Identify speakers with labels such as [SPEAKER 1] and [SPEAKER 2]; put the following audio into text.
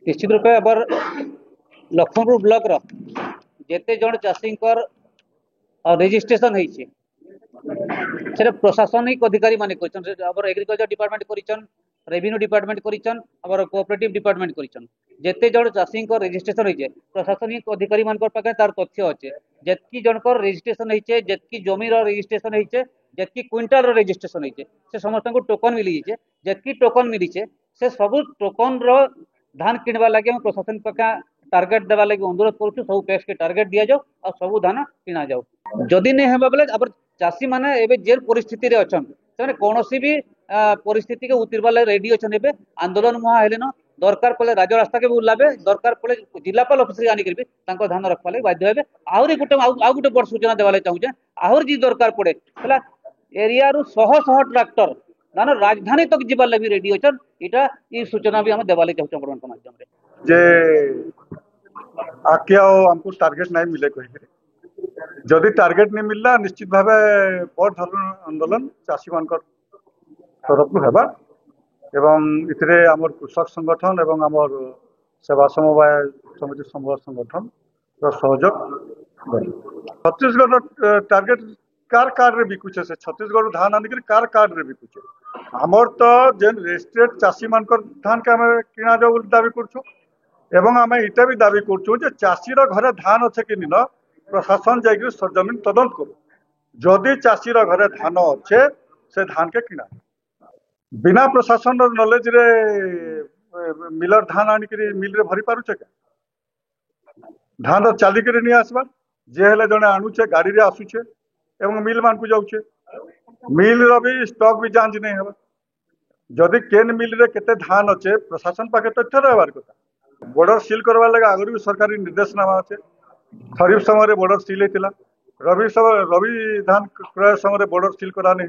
[SPEAKER 1] निश्चित रूपे आबर लक्ष्मणपुर ब्लॉक रो जेते जन चाषी रजिस्ट्रेशन होइछे से प्रशासनिक अधिकारी माने एग्रीकल्चर डिपार्टमेंट करिछन, रेवेन्यू डिपार्टमेंट करिछन, कोऑपरेटिव डिपार्टमेंट करिछन। जेते जन चाषी रजिस्ट्रेशन होइछे प्रशासनिक अधिकारी मानकर पाखे तार तथ्य अच्छे जेतकी जनकर रजिस्ट्रेशन होइछे, जेतकी जमीर रजिस्ट्रेशन होइछे, जेतकी क्विंटाल रजिस्ट्रेशन होइछे से समस्त को टोकन मिली जाइए। जेतकी टोकन मिली से सब टोकन रो धान किणवा लगे हम प्रशासन पाखे टार्गेट देवा लगे अनुरोध करूँ। सब पैक्स के टार्गेट दि जाऊ और सब धान किणा जाऊ। जदि नहीं हेबा बेले अब चाषी माने एबे जे परिस्थिति रे अछन से कोनोसी भी परिस्थिति के उतरवा लगे रेडी अछन। एबे आंदोलन मुहा हेले न दरकार पड़े राज्य रास्ता के उल्लाबे, दरकार पड़े जिलापाल ऑफिस आनी कर तांको धान रखवा लगे बाध्य हेबे। आहुरी गुटे आउ गुटे बड़ सूचना देवा लगे चाहूचे आहुर जी दरकार पड़े हला एरिया रु शह शह ट्रैक्टर धान राजधानी तक जीवार लगे रेडी अछन। इटा ई सूचना भी हम देवा लगे चाहूचे अपन माध्यम रे
[SPEAKER 2] जे आके हमको टार्गेट नहीं मिले कहि जदि टार्गेट नहीं मिलला निश्चित भाव बड़ धरण आंदोलन चाषी मान तरफ हेबा एवं इतरे आमर कृषक संगठन एवं आमर सेवा समवाय समिति समूह संगठन सहयोग छत्तीसगढ़ टार्गेट कार कार्ड रे बिकुचे से छत्तीसगढ़ धान आनिक कार कार्ड रे बिकुचे आमर तो जेन रेजिस्ट्रेट चाषी मान धान के आम किणा जाऊ दाबी करछु एवं आम इटा भी दाबी करछु जे चाषीर घरे धान अच्छे कि न प्रशासन जाकर सरजमीन तदंत करू। जदि चाषीर घरे धान अच्छे से धान के किणा बिना प्रशासन नॉलेज रे मिलर धान आनिक मिल रे भरी पारुचे क्या धान चलिक नहीं आसबार जे हेले जड़े आणुचे गाड़ी रे आसुचे एवं मिल मान को जाऊे मिल भी स्टॉक भी जांच नहीं है। जदि केन मिल रे केते धान अच्छे प्रशासन पाखे तथ्य रहबार कथा बॉर्डर सील करवा लगे आगु भी सरकारी निर्देशनामा अच्छे। खरीफ समय बॉर्डर सील होता रवि धान क्रय समय बॉर्डर सील करा नहीं